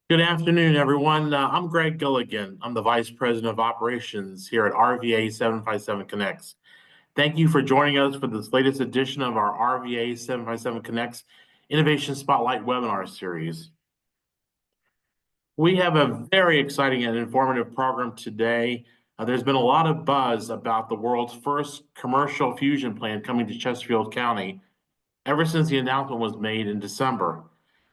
Good afternoon, everyone. I'm Greg Gilligan. I'm the Vice President of Operations here at RVA757 Connects. Thank you for joining us for this latest edition of our RVA757 Connects Innovation Spotlight webinar series. We have a very exciting and informative program today. There's been a lot of buzz about the world's first commercial fusion plant coming to Chesterfield County ever since the announcement was made in December.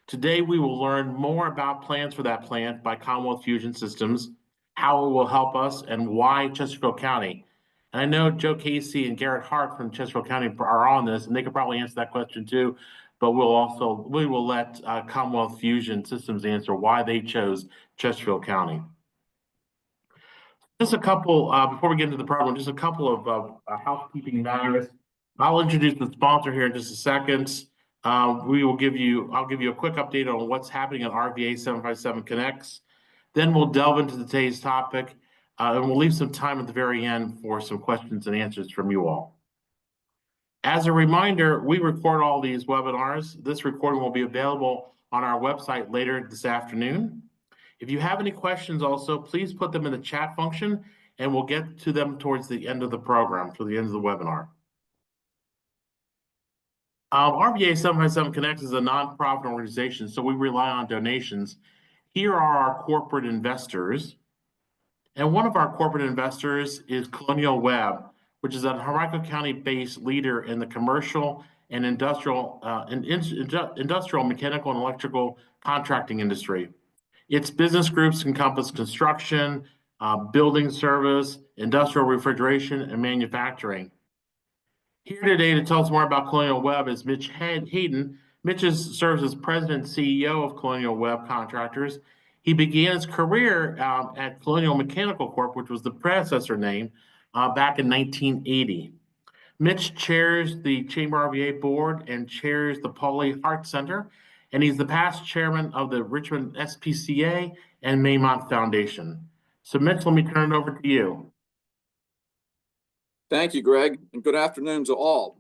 Today, we will learn more about plans for that plant by Commonwealth Fusion Systems, how it will help us, and why Chesterfield County. And I know Joe Casey and Garrett Hart from Chesterfield County are on this, and they could probably answer that question too. But we will let Commonwealth Fusion Systems answer why they chose Chesterfield County. Just a couple, before we get into the program, just a couple of housekeeping matters. I'll introduce the sponsor here in just a second. I'll give you a quick update on what's happening at RVA757 Connects. Then we'll delve into today's topic, and we'll leave some time at the very end for some questions and answers from you all. As a reminder, we record all these webinars. This recording will be available on our website later this afternoon. If you have any questions also, please put them in the chat function, and we'll get to them towards the end of the program, to the end of the webinar. RVA757 Connects is a nonprofit organization, so we rely on donations. Here are our corporate investors. And one of our corporate investors is Colonial Web, which is a Henrico County-based leader in the commercial and industrial mechanical and electrical contracting industry. Its business groups encompass construction, building service, industrial refrigeration, and manufacturing. Here today to tell us more about Colonial Web is Mitch Hayden. Mitch serves as president and CEO of Colonial Web Contractors. He began his career at Colonial Mechanical Corp., which was the predecessor name, back in 1980. Mitch chairs the Chamber RVA board and chairs the Pauli Hart Center, and he's the past chairman of the Richmond SPCA and Maymont Foundation. So Mitch, let me turn it over to you. Thank you, Greg, and good afternoon to all.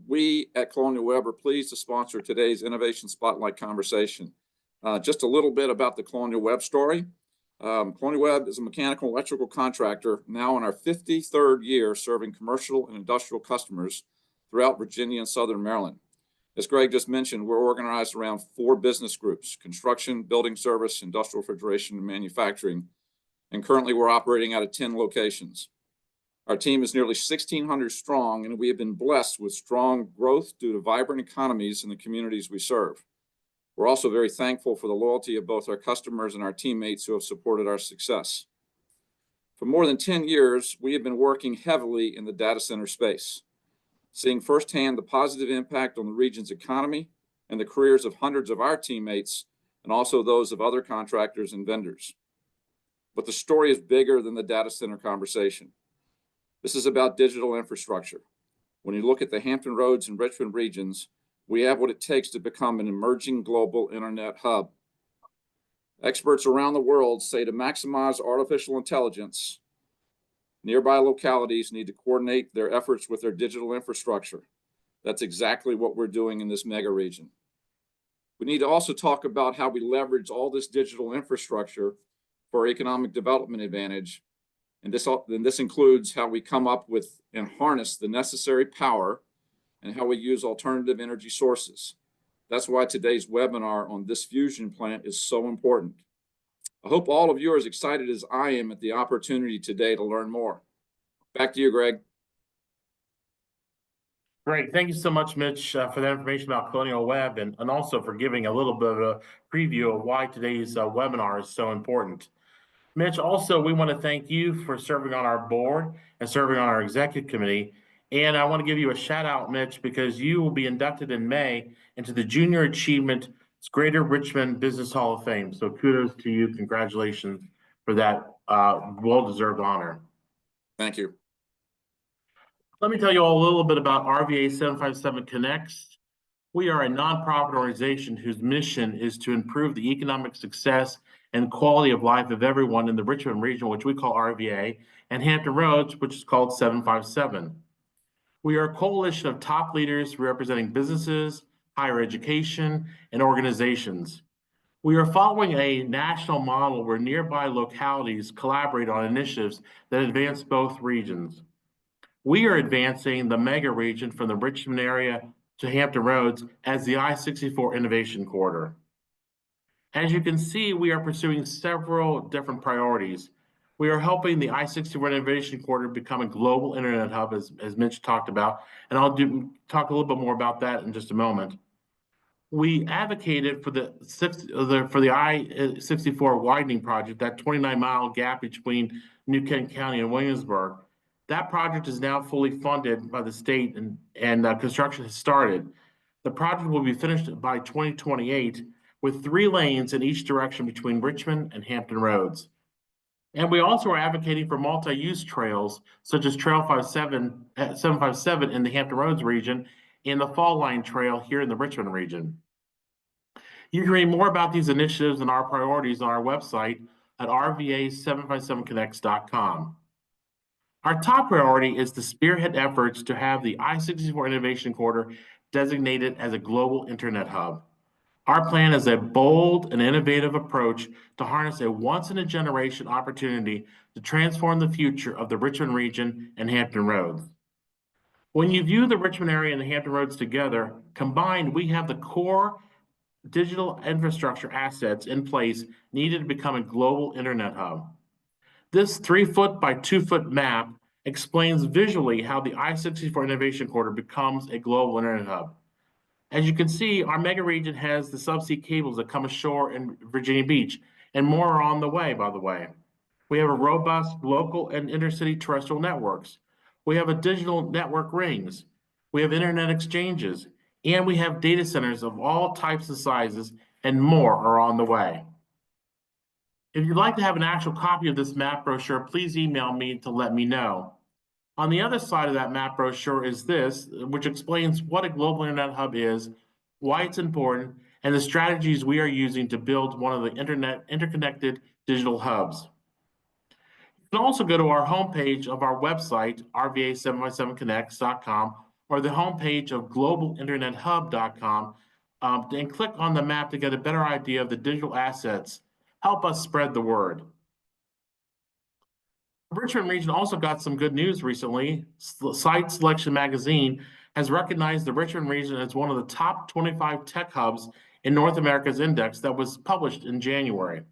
We at Colonial Web are pleased to sponsor today's Innovation Spotlight conversation. Just a little bit about the Colonial Web story. Colonial Web is a mechanical electrical contractor now in our 53rd year serving commercial and industrial customers throughout Virginia and Southern Maryland. As Greg just mentioned, we're organized around 4 business groups: construction, building service, industrial refrigeration, and manufacturing. And currently we're operating out of 10 locations. Our team is nearly 1,600 strong, and we have been blessed with strong growth due to vibrant economies in the communities we serve. We're also very thankful for the loyalty of both our customers and our teammates who have supported our success. For more than 10 years, we have been working heavily in the data center space, seeing firsthand the positive impact on the region's economy and the careers of hundreds of our teammates and also those of other contractors and vendors. But the story is bigger than the data center conversation. This is about digital infrastructure. When you look at the Hampton Roads and Richmond regions, we have what it takes to become an emerging global internet hub. Experts around the world say to maximize artificial intelligence, nearby localities need to coordinate their efforts with their digital infrastructure. That's exactly what we're doing in this mega region. We need to also talk about how we leverage all this digital infrastructure for economic development advantage. And this includes how we come up with and harness the necessary power and how we use alternative energy sources. That's why today's webinar on this fusion plant is so important. I hope all of you are as excited as I am at the opportunity today to learn more. Back to you, Greg. Great. Thank you so much, Mitch, for that information about Colonial Web and also for giving a little bit of a preview of why today's webinar is so important. Mitch, also, we want to thank you for serving on our board and serving on our executive committee. And I want to give you a shout out, Mitch, because you will be inducted in May into the Junior Achievement Greater Richmond Business Hall of Fame. So kudos to you. Congratulations for that well-deserved honor. Thank you. Let me tell you all a little bit about RVA757 Connects. We are a nonprofit organization whose mission is to improve the economic success and quality of life of everyone in the Richmond region, which we call RVA, and Hampton Roads, which is called 757. We are a coalition of top leaders representing businesses, higher education, and organizations. We are following a national model where nearby localities collaborate on initiatives that advance both regions. We are advancing the mega region from the Richmond area to Hampton Roads as the I-64 Innovation Corridor. As you can see, we are pursuing several different priorities. We are helping the I-64 Innovation Corridor become a global internet hub, as Mitch talked about, and I'll talk a little bit more about that in just a moment. We advocated for the I-64 widening project, that 29-mile gap between New Kent County and Williamsburg. That project is now fully funded by the state, and construction has started. The project will be finished by 2028 with 3 lanes in each direction between Richmond and Hampton Roads. And we also are advocating for multi-use trails, such as Trail 757 in the Hampton Roads region and the Fall Line Trail here in the Richmond region. You can read more about these initiatives and our priorities on our website at RVA757Connects.com. Our top priority is to spearhead efforts to have the I-64 Innovation Corridor designated as a global internet hub. Our plan is a bold and innovative approach to harness a once-in-a-generation opportunity to transform the future of the Richmond region and Hampton Roads. When you view the Richmond area and the Hampton Roads together, combined, we have the core digital infrastructure assets in place needed to become a global internet hub. This 3-foot by 2-foot map explains visually how the I-64 Innovation Corridor becomes a global internet hub. As you can see, our mega region has the subsea cables that come ashore in Virginia Beach, and more are on the way, by the way. We have a robust local and intercity terrestrial networks. We have a digital network rings. We have internet exchanges, and we have data centers of all types and sizes, and more are on the way. If you'd like to have an actual copy of this map brochure, please email me to let me know. On the other side of that map brochure is this, which explains what a global internet hub is, why it's important, and the strategies we are using to build one of the interconnected digital hubs. You can also go to our homepage of our website, RVA757Connects.com, or the homepage of globalinternethub.com, and click on the map to get a better idea of the digital assets. Help us spread the word. The Richmond region also got some good news recently. Site Selection Magazine has recognized the Richmond region as one of the top 25 tech hubs in North America's index that was published in January.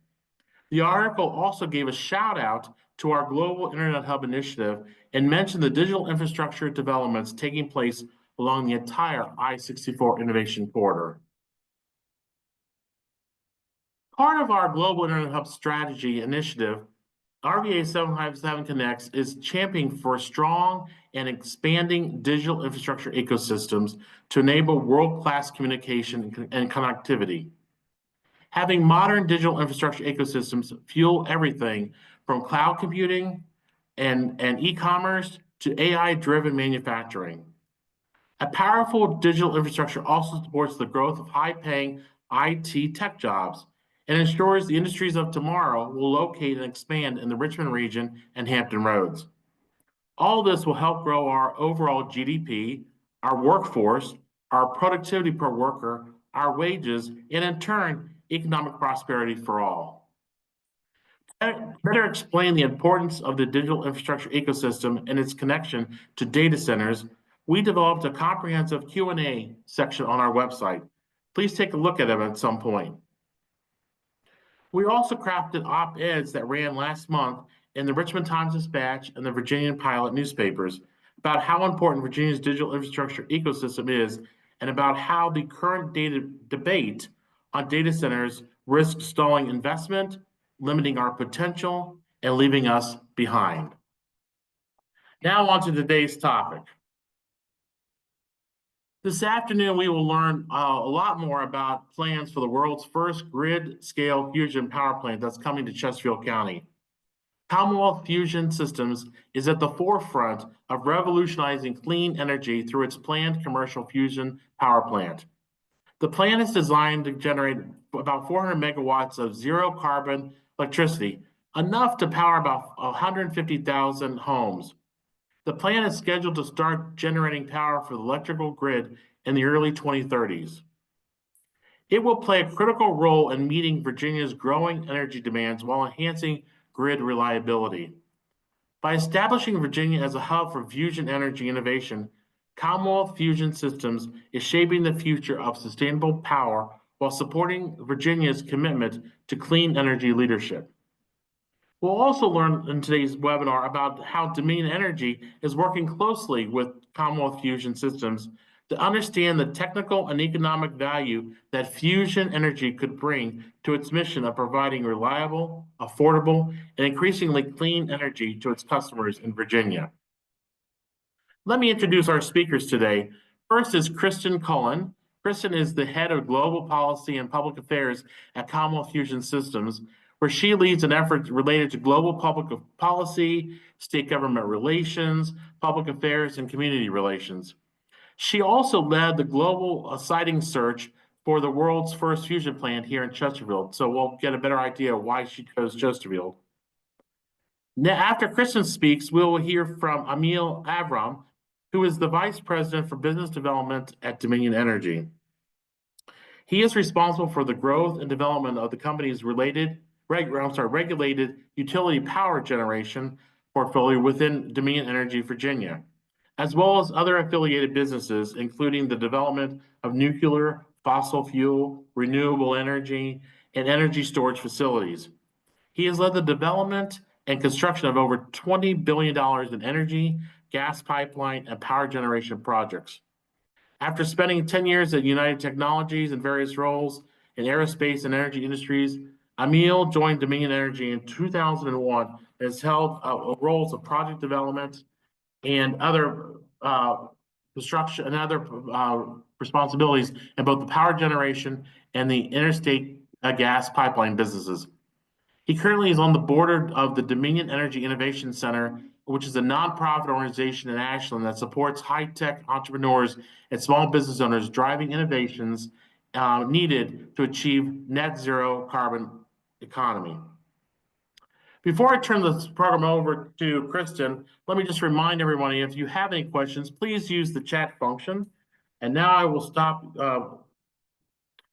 The article also gave a shout out to our Global Internet Hub initiative and mentioned the digital infrastructure developments taking place along the entire I-64 Innovation Corridor. Part of our Global Internet Hub strategy initiative, RVA757 Connects is championing for strong and expanding digital infrastructure ecosystems to enable world-class communication and connectivity. Having modern digital infrastructure ecosystems fuel everything from cloud computing and e-commerce to AI-driven manufacturing. A powerful digital infrastructure also supports the growth of high-paying IT tech jobs and ensures the industries of tomorrow will locate and expand in the Richmond region and Hampton Roads. All this will help grow our overall GDP, our workforce, our productivity per worker, our wages, and in turn, economic prosperity for all. To better explain the importance of the digital infrastructure ecosystem and its connection to data centers, we developed a comprehensive Q&A section on our website. Please take a look at it at some point. We also crafted op-eds that ran last month in the Richmond Times-Dispatch and the Virginian Pilot newspapers about how important Virginia's digital infrastructure ecosystem is and about how the current debate on data centers risks stalling investment, limiting our potential, and leaving us behind. Now on to today's topic. This afternoon, we will learn a lot more about plans for the world's first grid-scale fusion power plant that's coming to Chesterfield County. Commonwealth Fusion Systems is at the forefront of revolutionizing clean energy through its planned commercial fusion power plant. The plant is designed to generate about 400 megawatts of zero-carbon electricity, enough to power about 150,000 homes. The plant is scheduled to start generating power for the electrical grid in the early 2030s. It will play a critical role in meeting Virginia's growing energy demands while enhancing grid reliability. By establishing Virginia as a hub for fusion energy innovation, Commonwealth Fusion Systems is shaping the future of sustainable power while supporting Virginia's commitment to clean energy leadership. We'll also learn in today's webinar about how Dominion Energy is working closely with Commonwealth Fusion Systems to understand the technical and economic value that fusion energy could bring to its mission of providing reliable, affordable, and increasingly clean energy to its customers in Virginia. Let me introduce our speakers today. First is Kristen Cullen. Kristen is the head of global policy and public affairs at Commonwealth Fusion Systems, where she leads an effort related to global public policy, state government relations, public affairs, and community relations. She also led the global siting search for the world's first fusion plant here in Chesterfield. So we'll get a better idea of why she chose Chesterfield. Now, after Kristen speaks, we will hear from Emil Avram, who is the Vice President for Business Development at Dominion Energy. He is responsible for the growth and development of the company's regulated utility power generation portfolio within Dominion Energy Virginia, as well as other affiliated businesses, including the development of nuclear, fossil fuel, renewable energy, and energy storage facilities. He has led the development and construction of over $20 billion in energy, gas pipeline, and power generation projects. After spending 10 years at United Technologies in various roles in aerospace and energy industries, Emil joined Dominion Energy in 2001 and has held roles of project development and other construction and other responsibilities in both the power generation and the interstate gas pipeline businesses. He currently is on the board of the Dominion Energy Innovation Center, which is a nonprofit organization in Ashland that supports high-tech entrepreneurs and small business owners driving innovations needed to achieve net zero carbon economy. Before I turn this program over to Kristen, let me just remind everyone, if you have any questions, please use the chat function. And now I will stop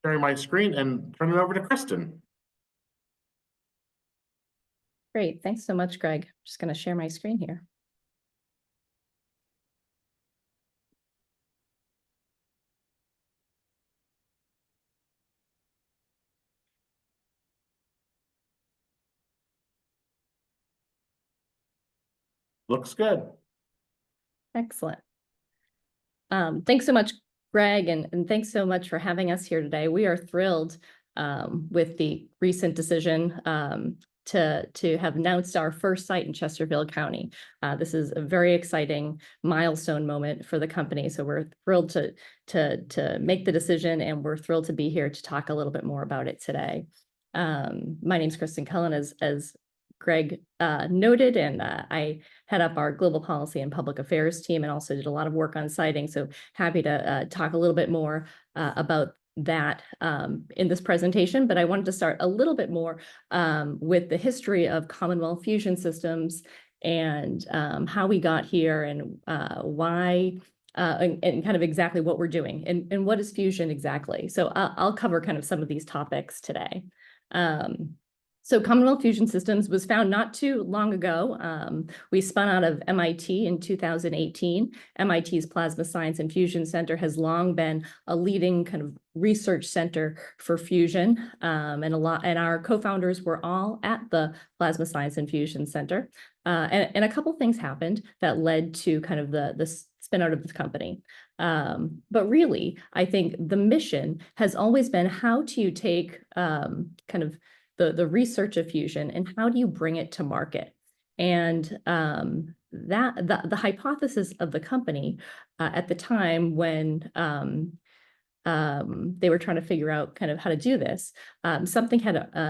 sharing my screen and turn it over to Kristen. Great, thanks so much, Greg. I'm just going to share my screen here. Looks good. Excellent. Thanks so much, Greg, and thanks so much for having us here today. We are thrilled with the recent decision to have announced our first site in Chesterfield County. This is a very exciting milestone moment for the company. So we're thrilled to make the decision, and we're thrilled to be here to talk a little bit more about it today. My name is Kristen Cullen, as Greg noted, and I head up our global policy and public affairs team and also did a lot of work on siting. So happy to talk a little bit more about that in this presentation, but I wanted to start a little bit more with the history of Commonwealth Fusion Systems and how we got here and why and kind of exactly what we're doing and what is fusion exactly. So I'll cover kind of some of these topics today. So Commonwealth Fusion Systems was found not too long ago. We spun out of MIT in 2018. MIT's Plasma Science and Fusion Center has long been a leading kind of research center for fusion, and our co-founders were all at the Plasma Science and Fusion Center. And a couple things happened that led to kind of the spin out of the company. But really, I think the mission has always been, how do you take kind of the research of fusion and how do you bring it to market? And the hypothesis of the company at the time when they were trying to figure out kind of how to do this, something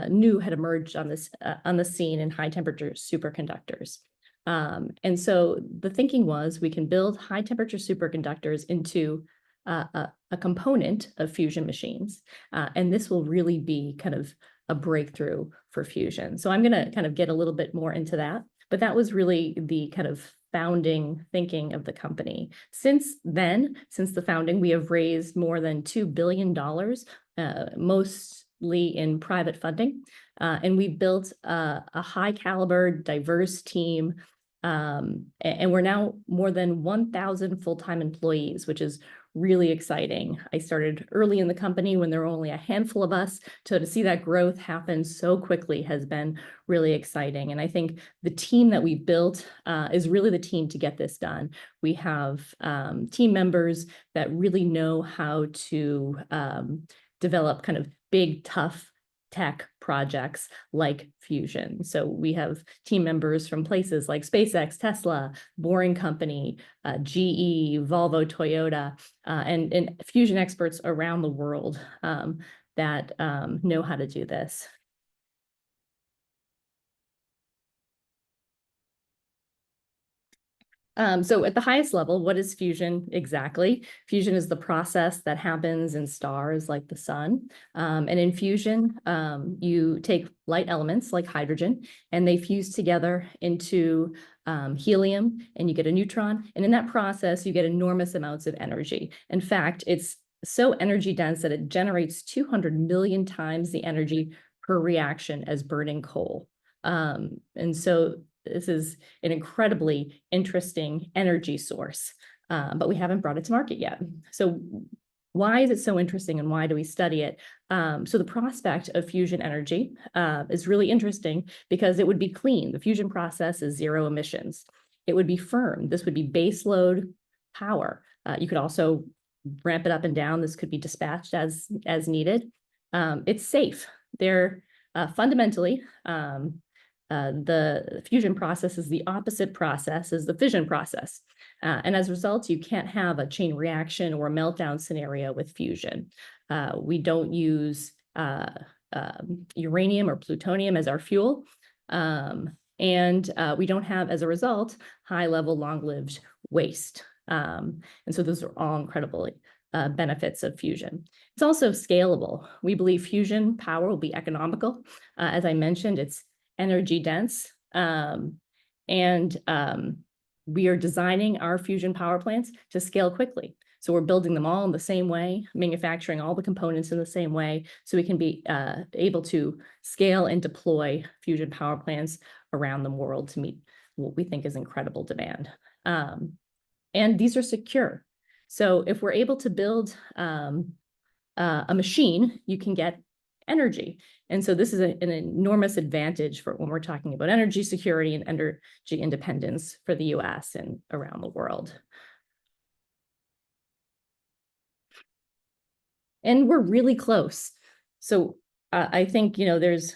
new had emerged on the scene in high temperature superconductors. And so the thinking was, we can build high temperature superconductors into a component of fusion machines, and this will really be kind of a breakthrough for fusion. So I'm going to kind of get a little bit more into that, but that was really the kind of founding thinking of the company. Since then, since the founding, we have raised more than $2 billion mostly in private funding. And we built a high caliber, diverse team. And we're now more than 1,000 full-time employees, which is really exciting. I started early in the company when there were only a handful of us. To see that growth happen so quickly has been really exciting. And I think the team that we built is really the team to get this done. We have team members that really know how to develop kind of big, tough tech projects like fusion. So we have team members from places like SpaceX, Tesla, Boring Company, GE, Volvo, Toyota, and fusion experts around the world that know how to do this. So at the highest level, what is fusion exactly? Fusion is the process that happens in stars like the sun. And in fusion, you take light elements like hydrogen, and they fuse together into helium, and you get a neutron. And in that process, you get enormous amounts of energy. In fact, it's so energy dense that it generates 200 million times the energy per reaction as burning coal. And so this is an incredibly interesting energy source, but we haven't brought it to market yet. So why is it so interesting and why do we study it? So the prospect of fusion energy is really interesting because it would be clean. The fusion process is zero emissions. It would be firm. This would be baseload power. You could also ramp it up and down. This could be dispatched as needed. It's safe. They're fundamentally, the fusion process is the opposite process as the fission process. And as a result, you can't have a chain reaction or a meltdown scenario with fusion. We don't use uranium or plutonium as our fuel. And we don't have, as a result, high-level, long-lived waste. And so those are all incredible benefits of fusion. It's also scalable. We believe fusion power will be economical. As I mentioned, it's energy dense. We are designing our fusion power plants to scale quickly. So we're building them all in the same way, manufacturing all the components in the same way, so we can be able to scale and deploy fusion power plants around the world to meet what we think is incredible demand. And these are secure. So if we're able to build a machine, you can get energy. And so this is an enormous advantage for when we're talking about energy security and energy independence for the US and around the world. And we're really close. So I think, there's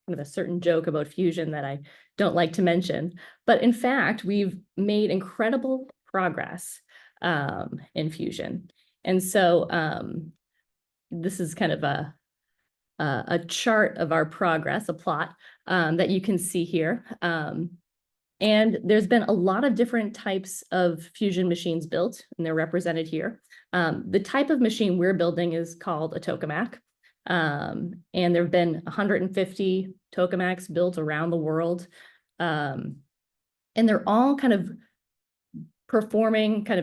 kind of a certain joke about fusion that I don't like to mention, but in fact, we've made incredible progress in fusion. And so this is kind of a chart of our progress, a plot that you can see here. And there's been a lot of different types of fusion machines built, and they're represented here. The type of machine we're building is called a tokamak. And there have been 150 tokamaks built around the world. And they're all kind of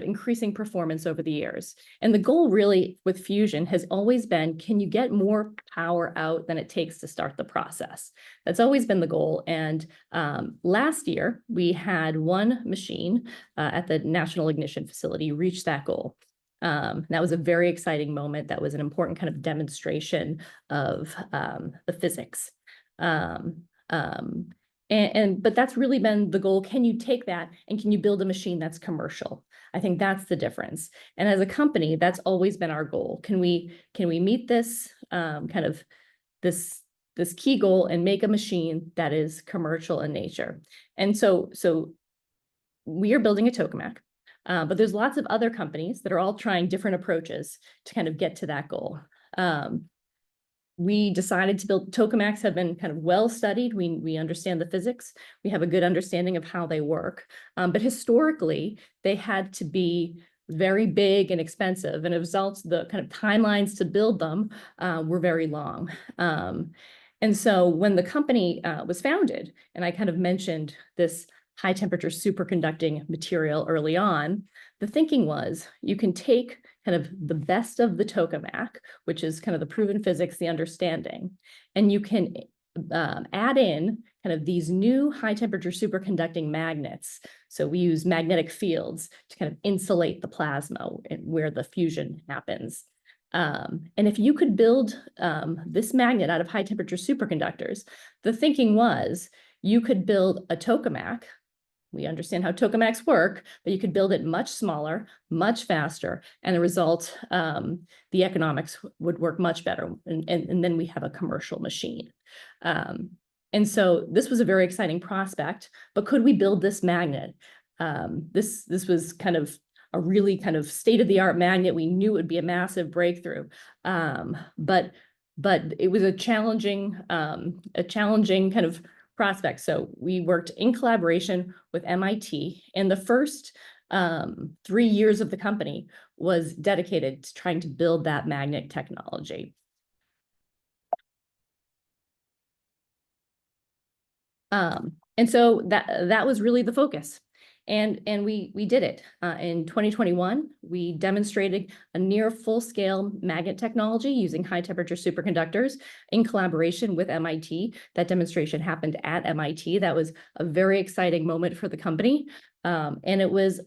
increasing performance over the years. And the goal really with fusion has always been, can you get more power out than it takes to start the process? That's always been the goal. And last year, we had one machine at the National Ignition Facility reach that goal. That was a very exciting moment. That was an important kind of demonstration of the physics. But that's really been the goal. Can you take that and can you build a machine that's commercial? I think that's the difference. And as a company, that's always been our goal. Can we meet this this key goal and make a machine that is commercial in nature? And so we are building a tokamak, but there's lots of other companies that are all trying different approaches to kind of get to that goal. We decided to build tokamaks have been kind of well studied. We understand the physics. We have a good understanding of how they work. But historically, they had to be very big and expensive. And as a result, the kind of timelines to build them were very long. And so when the company was founded, and I kind of mentioned this high temperature superconducting material early on, the thinking was you can take kind of the best of the tokamak, which is kind of the proven physics, the understanding, and you can add in kind of these new high temperature superconducting magnets. So we use magnetic fields to kind of insulate the plasma where the fusion happens. And if you could build this magnet out of high temperature superconductors, the thinking was you could build a tokamak. We understand how tokamaks work, but you could build it much smaller, much faster, and the result, the economics would work much better. And then we have a commercial machine. And so this was a very exciting prospect, but could we build this magnet? This was kind of a really kind of state-of-the-art magnet. We knew it would be a massive breakthrough, but it was a challenging kind of prospect. So we worked in collaboration with MIT, and the first 3 years of the company was dedicated to trying to build that magnet technology. And so that was really the focus. And we did it. In 2021, we demonstrated a near full-scale magnet technology using high-temperature superconductors in collaboration with MIT. That demonstration happened at MIT. That was a very exciting moment for the company. And it was,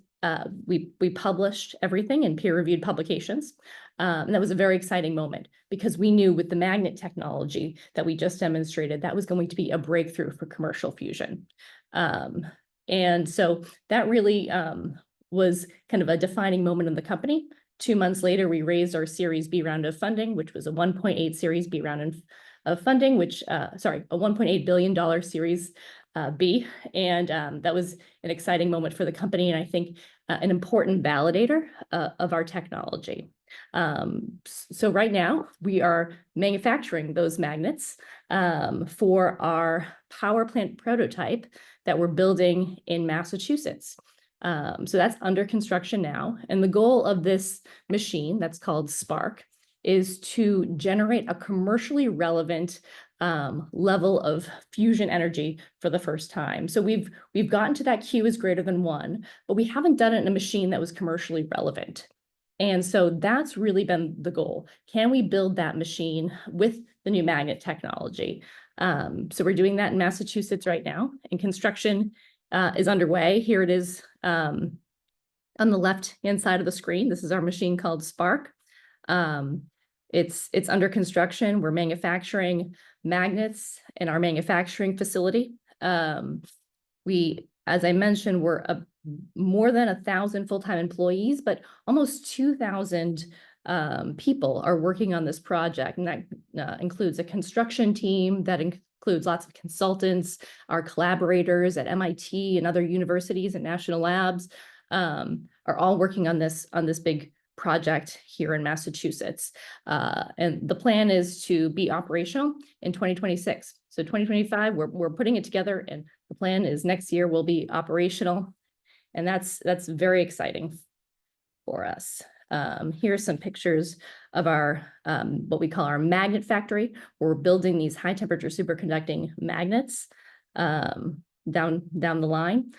we published everything in peer-reviewed publications. And that was a very exciting moment because we knew with the magnet technology that we just demonstrated, that was going to be a breakthrough for commercial fusion. And so that really was kind of a defining moment in the company. 2 months later, we raised our Series B round of funding, which was a 1.8 Series B round of funding, which, a $1.8 billion Series B. And that was an exciting moment for the company, and I think an important validator of our technology. So right now, we are manufacturing those magnets for our power plant prototype that we're building in Massachusetts. So that's under construction now. And the goal of this machine, that's called Spark, is to generate a commercially relevant level of fusion energy for the first time. So we've gotten to that Q is greater than 1, but we haven't done it in a machine that was commercially relevant. And so that's really been the goal. Can we build that machine with the new magnet technology? So we're doing that in Massachusetts right now, and construction is underway. Here it is on the left-hand side of the screen. This is our machine called Spark. It's under construction. We're manufacturing magnets in our manufacturing facility. As I mentioned, we're more than 1,000 full-time employees, but almost 2,000 people are working on this project, and that includes a construction team, that includes lots of consultants, our collaborators at MIT and other universities and national labs are all working on this big project here in Massachusetts. And the plan is to be operational in 2026. So 2025, we're putting it together, and the plan is next year we'll be operational, and that's very exciting for us. Here's some pictures of our what we call our magnet factory. We're building these high temperature superconducting magnets down the line.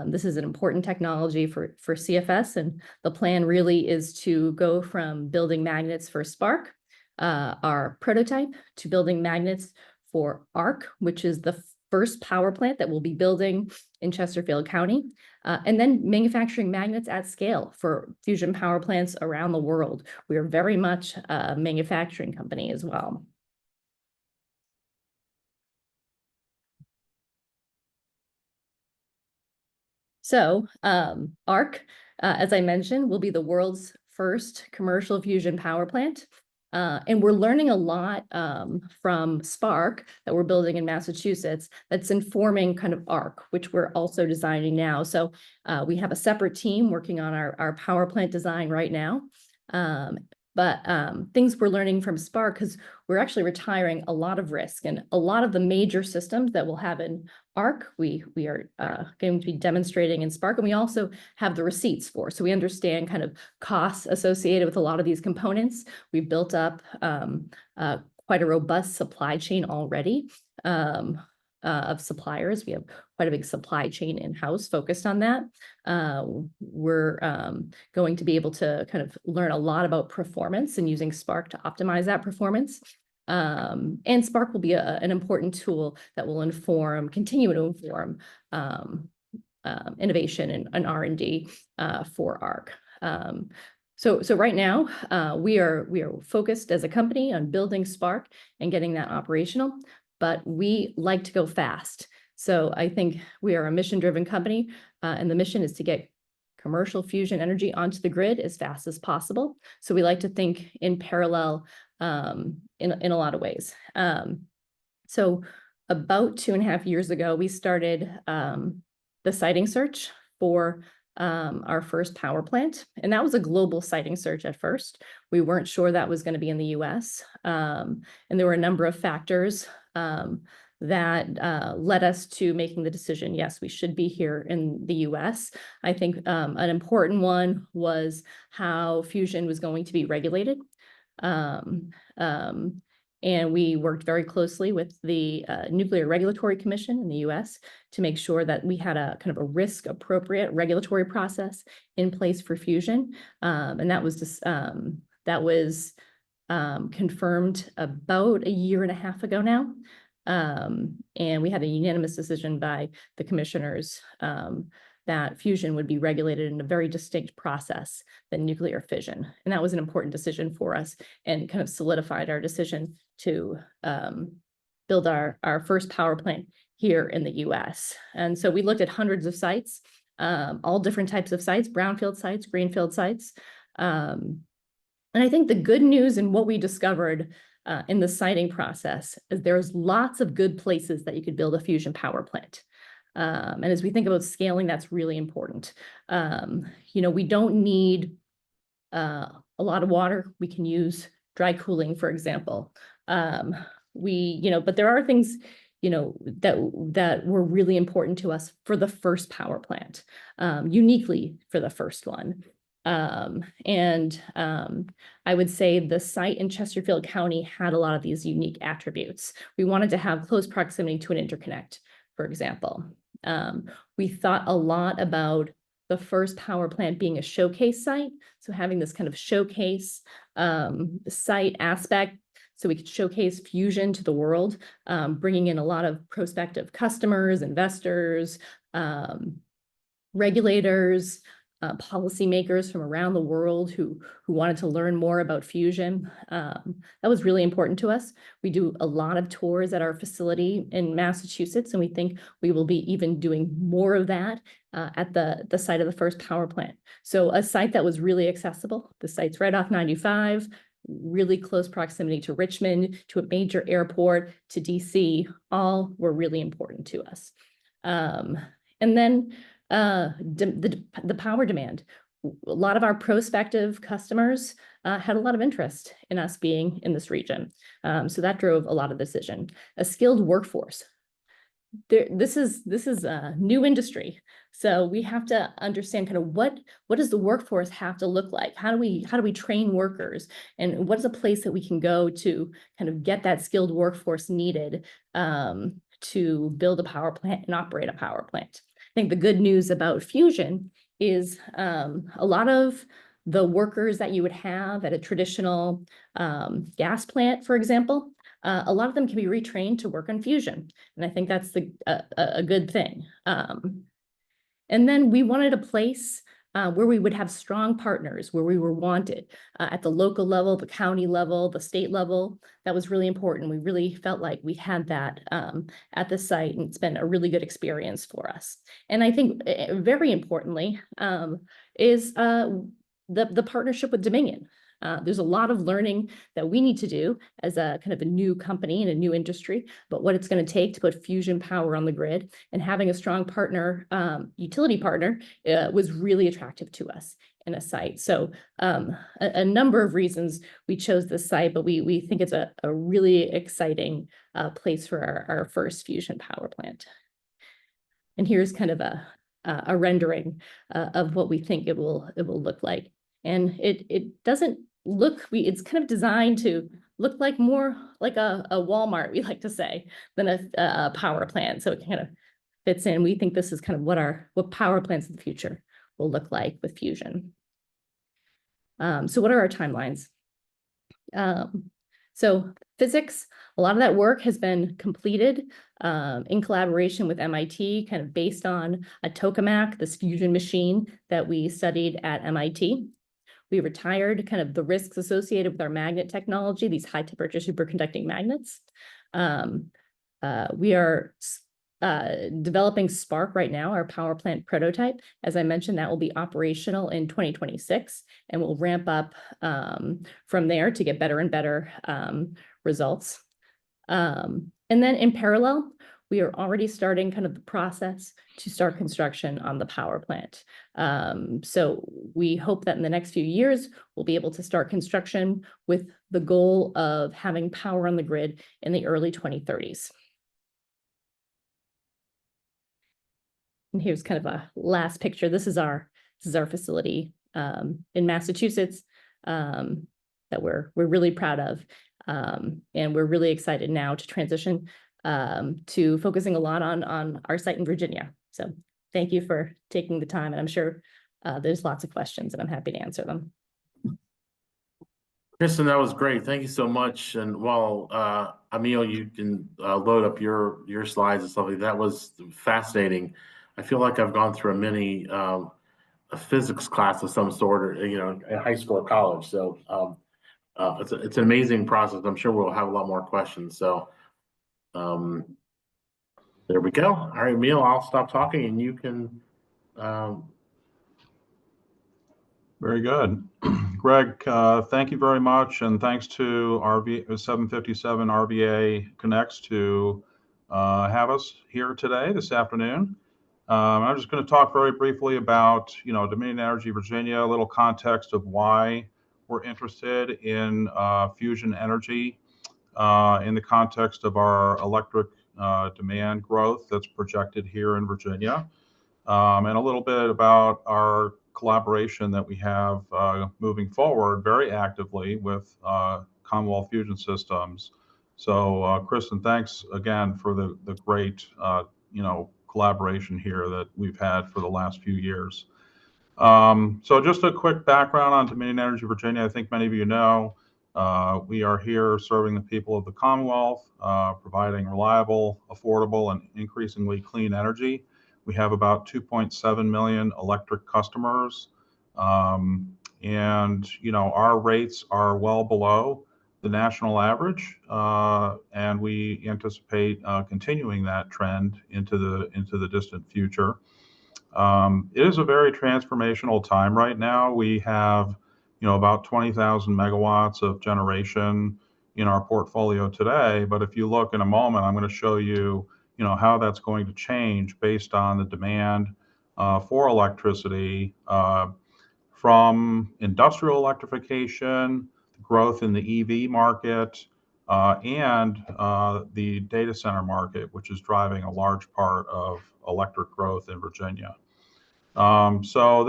This is an important technology for CFS, and the plan really is to go from building magnets for Spark, our prototype, to building magnets for ARC, which is the first power plant that we'll be building in Chesterfield County, and then manufacturing magnets at scale for fusion power plants around the world. We are very much a manufacturing company as well. So ARC, as I mentioned, will be the world's first commercial fusion power plant. And we're learning a lot from Spark that we're building in Massachusetts that's informing kind of ARC, which we're also designing now. So we have a separate team working on our power plant design right now. But things we're learning from Spark, because we're actually retiring a lot of risk, and a lot of the major systems that we'll have in ARC, we are going to be demonstrating in Spark, and we also have the receipts for. So we understand kind of costs associated with a lot of these components. We've built up quite a robust supply chain already. of suppliers. We have quite a big supply chain in-house focused on that. We're going to be able to kind of learn a lot about performance and using Spark to optimize that performance. And Spark will be an important tool that will continue to inform innovation and R&D for ARC. So right now, we are focused as a company on building Spark and getting that operational, but we like to go fast. So I think we are a mission-driven company, and the mission is to get commercial fusion energy onto the grid as fast as possible. So we like to think in parallel in a lot of ways. So about 2.5 years ago, we started the siting search for our first power plant. And that was a global siting search at first. We weren't sure that was going to be in the US. And there were a number of factors that led us to making the decision, yes, we should be here in the US. I think an important one was how fusion was going to be regulated. And we worked very closely with the Nuclear Regulatory Commission in the US to make sure that we had a kind of a risk-appropriate regulatory process in place for fusion. And that was just, confirmed about 1.5 years ago now. And we had a unanimous decision by the commissioners that fusion would be regulated in a very distinct process than nuclear fission. And that was an important decision for us and kind of solidified our decision to build our first power plant here in the US. And so we looked at hundreds of sites, all different types of sites, brownfield sites, greenfield sites. And I think the good news and what we discovered in the siting process is there's lots of good places that you could build a fusion power plant. And as we think about scaling, that's really important. We don't need a lot of water. We can use dry cooling, for example. But there are things, that were really important to us for the first power plant, uniquely for the first one. I would say the site in Chesterfield County had a lot of these unique attributes. We wanted to have close proximity to an interconnect, for example. We thought a lot about the first power plant being a showcase site. So having this kind of showcase site aspect, so we could showcase fusion to the world, bringing in a lot of prospective customers, investors, regulators, policymakers from around the world who wanted to learn more about fusion. That was really important to us. We do a lot of tours at our facility in Massachusetts, and we think we will be even doing more of that at the site of the first power plant. So a site that was really accessible. The site's right off 95, really close proximity to Richmond, to a major airport, to DC, all were really important to us. And then the power demand. A lot of our prospective customers had a lot of interest in us being in this region. So that drove a lot of decision. A skilled workforce. This is a new industry. So we have to understand kind of what does the workforce have to look like? How do we train workers? And what is a place that we can go to kind of get that skilled workforce needed to build a power plant and operate a power plant? I think the good news about fusion is a lot of the workers that you would have at a traditional gas plant, for example, a lot of them can be retrained to work on fusion. And I think that's a good thing. And then we wanted a place where we would have strong partners, where we were wanted at the local level, the county level, the state level. That was really important. We really felt like we had that at the site, and it's been a really good experience for us. And I think very importantly is the partnership with Dominion. There's a lot of learning that we need to do as a kind of a new company and a new industry, but what it's going to take to put fusion power on the grid, and having a strong partner, utility partner, was really attractive to us in a site. So a number of reasons we chose this site, but we think it's a really exciting place for our first fusion power plant. And here's kind of a rendering of what we think it will look like. And it doesn't look, it's kind of designed to look like more like a Walmart, we like to say, than a power plant. So it kind of fits in. We think this is kind of what power plants of the future will look like with fusion. So what are our timelines? So physics, a lot of that work has been completed in collaboration with MIT, kind of based on a tokamak, this fusion machine that we studied at MIT. We retired kind of the risks associated with our magnet technology, these high temperature superconducting magnets. We are developing Spark right now, our power plant prototype. As I mentioned, that will be operational in 2026, and we'll ramp up from there to get better and better results. And then in parallel, we are already starting kind of the process to start construction on the power plant. So we hope that in the next few years, we'll be able to start construction with the goal of having power on the grid in the early 2030s. And here's kind of a last picture. This is our facility in Massachusetts that we're really proud of. And we're really excited now to transition to focusing a lot on our site in Virginia. So thank you for taking the time, and I'm sure there's lots of questions, and I'm happy to answer them. Kristen, that was great. Thank you so much. And while Emil, you can load up your slides and stuff like that, that was fascinating. I feel like I've gone through a mini a physics class of some sort, or in high school or college. So it's an amazing process. I'm sure we'll have a lot more questions. So there we go. All right, Emil, I'll stop talking and you can. Very good. Greg, thank you very much. And thanks to RVA757 RVA Connects to have us here today, this afternoon. I'm just going to talk very briefly about, Dominion Energy Virginia, a little context of why we're interested in fusion energy in the context of our electric demand growth that's projected here in Virginia, and a little bit about our collaboration that we have moving forward very actively with Commonwealth Fusion Systems. So, Kristen, thanks again for the great, collaboration here that we've had for the last few years. So just a quick background on Dominion Energy Virginia. I think many of you know, we are here serving the people of the Commonwealth, providing reliable, affordable, and increasingly clean energy. We have about 2.7 million electric customers. And, our rates are well below the national average, and we anticipate continuing that trend into the distant future. It is a very transformational time right now. We have, about 20,000 megawatts of generation in our portfolio today. But if you look in a moment, I'm going to show you, how that's going to change based on the demand for electricity from industrial electrification, the growth in the EV market, and the data center market, which is driving a large part of electric growth in Virginia. So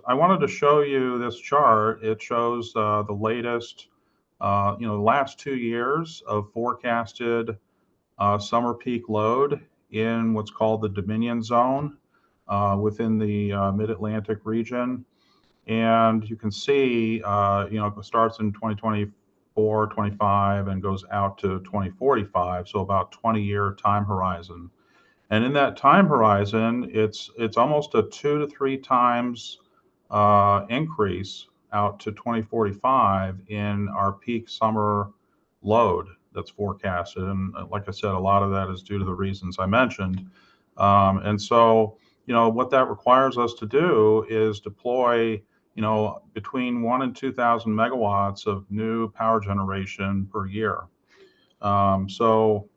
I wanted to show you this chart. It shows the latest, the last 2 years of forecasted summer peak load in what's called the Dominion Zone within the Mid-Atlantic region. And you can see, it starts in 2024, 25, and goes out to 2045, so about 20-year time horizon. And in that time horizon, it's almost a 2 to 3 times increase out to 2045 in our peak summer load that's forecasted. And like I said, a lot of that is due to the reasons I mentioned. And so, what that requires us to do is deploy, between 1,000 and 2,000 megawatts of new power generation per year. So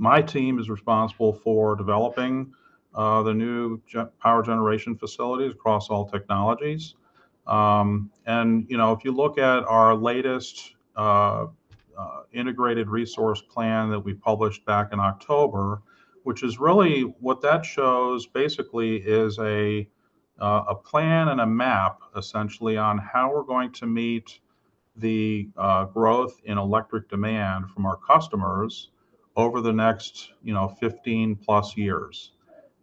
my team is responsible for developing the new power generation facilities across all technologies. And, if you look at our latest integrated resource plan that we published back in October, which is really what that shows basically is a plan and a map essentially on how we're going to meet the growth in electric demand from our customers over the next 15 plus years.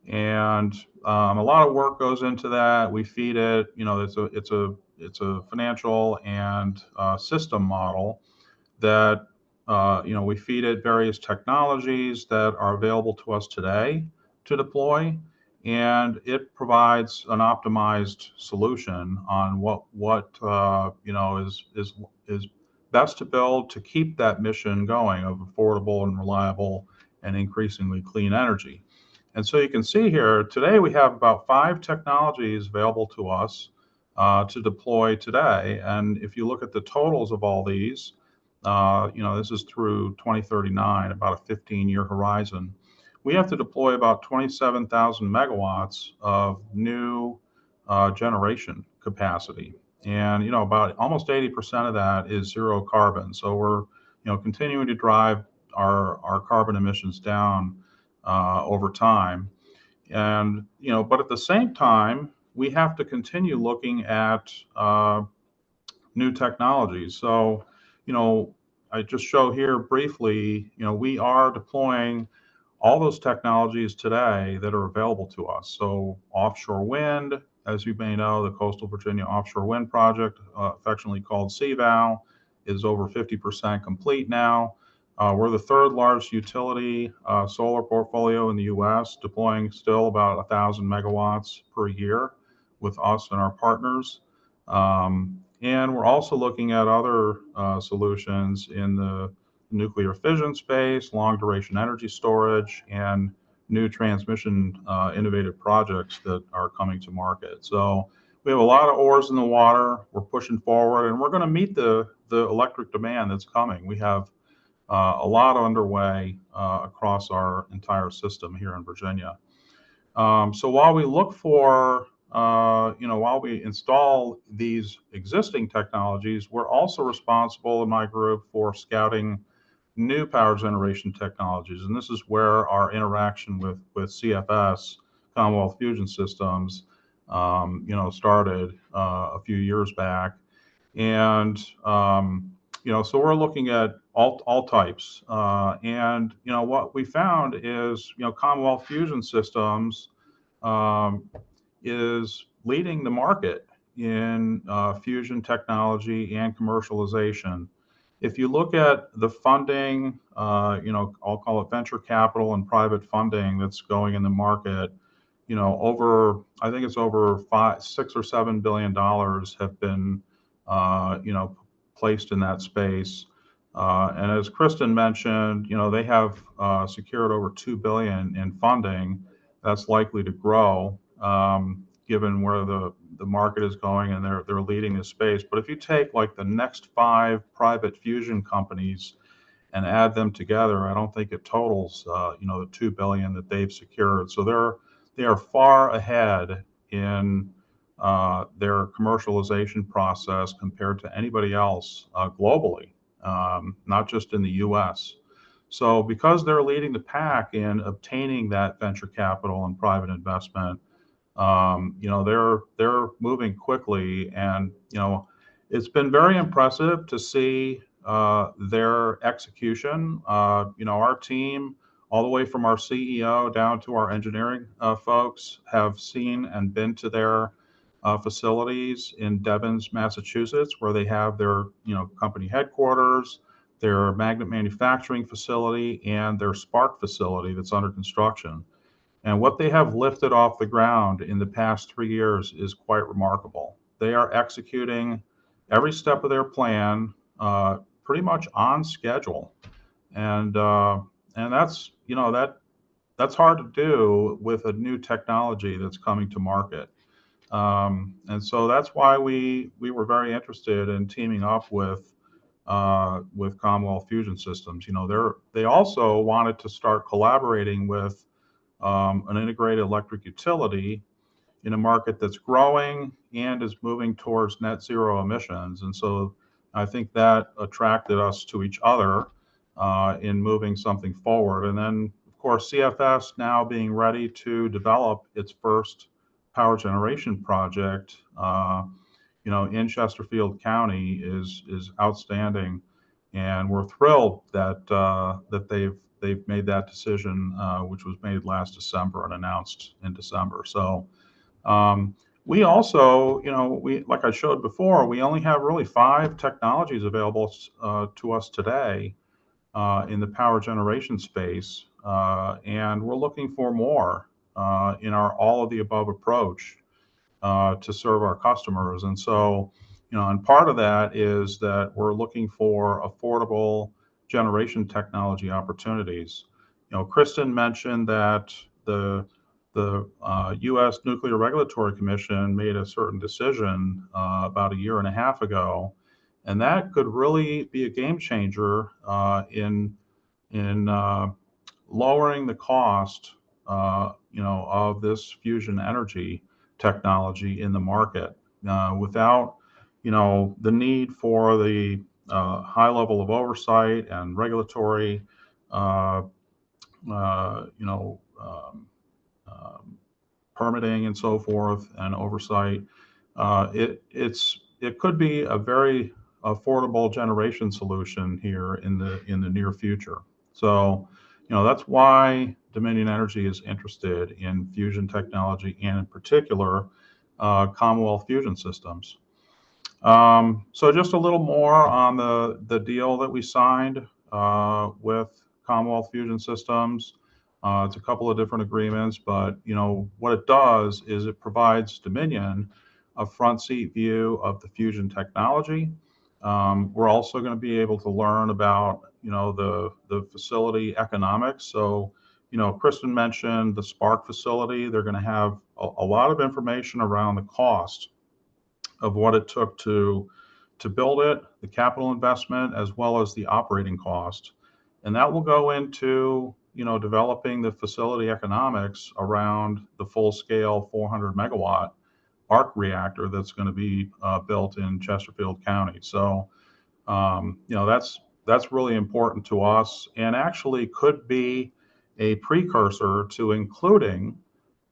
And a lot of work goes into that. We feed it, it's a financial and system model that we feed it various technologies that are available to us today to deploy, and it provides an optimized solution on what is best to build to keep that mission going of affordable and reliable and increasingly clean energy. And so you can see here today we have about 5 technologies available to us to deploy today. And if you look at the totals of all these, this is through 2039, about a 15-year horizon. We have to deploy about 27,000 megawatts of new generation capacity. And, about almost 80% of that is zero carbon. So we're, continuing to drive our carbon emissions down over time. And, but at the same time, we have to continue looking at new technologies. So, I just show here briefly, we are deploying all those technologies today that are available to us. So offshore wind, as you may know, the Coastal Virginia Offshore Wind Project, affectionately called CVOW, is over 50% complete now. We're the 3rd largest utility solar portfolio in the U.S., deploying still about 1,000 megawatts per year with us and our partners. And we're also looking at other solutions in the nuclear fission space, long duration energy storage, and new transmission innovative projects that are coming to market. So we have a lot of oars in the water. We're pushing forward, and we're going to meet the electric demand that's coming. We have a lot underway across our entire system here in Virginia. So while we look for while we install these existing technologies, we're also responsible in my group for scouting new power generation technologies. And this is where our interaction with CFS, Commonwealth Fusion Systems, started a few years back. And, so we're looking at all types. And, what we found is, Commonwealth Fusion Systems is leading the market in fusion technology and commercialization. If you look at the funding, I'll call it venture capital and private funding that's going in the market, I think it's over $6 or $7 billion have been, placed in that space. And as Kristen mentioned, they have secured over $2 billion in funding. That's likely to grow, given where the market is going, and they're leading this space. But if you take like the next 5 private fusion companies and add them together, I don't think it totals the $2 billion that they've secured. So they are far ahead in their commercialization process compared to anybody else globally, not just in the U.S. So because they're leading the pack in obtaining that venture capital and private investment, they're moving quickly, and it's been very impressive to see their execution. Our team, all the way from our CEO down to our engineering folks, have seen and been to their facilities in Devens, Massachusetts, where they have their company headquarters, their magnet manufacturing facility, and their spark facility that's under construction. And what they have lifted off the ground in the past 3 years is quite remarkable. They are executing every step of their plan pretty much on schedule, and that's that's hard to do with a new technology that's coming to market. And so that's why we were very interested in teaming up with Commonwealth Fusion Systems. They also wanted to start collaborating with an integrated electric utility in a market that's growing and is moving towards net zero emissions. And so I think that attracted us to each other in moving something forward. And then, of course, CFS now being ready to develop its first power generation project, in Chesterfield County is outstanding, and we're thrilled that that they've made that decision, which was made last December and announced in December. So we also, like I showed before, we only have really 5 technologies available to us today in the power generation space, and we're looking for more in our all of the above approach to serve our customers. And so, and part of that is that we're looking for affordable generation technology opportunities. Kristen mentioned that the U.S. Nuclear Regulatory Commission made a certain decision about a year and a half ago, and that could really be a game changer in lowering the cost, of this fusion energy technology in the market without, the need for the high level of oversight and regulatory, you know, permitting and so forth and oversight. It could be a very affordable generation solution here in the near future. So, that's why Dominion Energy is interested in fusion technology and in particular Commonwealth Fusion Systems. So just a little more on the deal that we signed with Commonwealth Fusion Systems. It's a couple of different agreements, but what it does is it provides Dominion a front seat view of the fusion technology. We're also going to be able to learn about the facility economics. So Kristen mentioned the Spark facility. They're going to have a lot of information around the cost of what it took to build it, the capital investment, as well as the operating cost. And that will go into developing the facility economics around the full-scale 400 megawatt arc reactor that's going to be built in Chesterfield County. So that's really important to us, and actually could be a precursor to including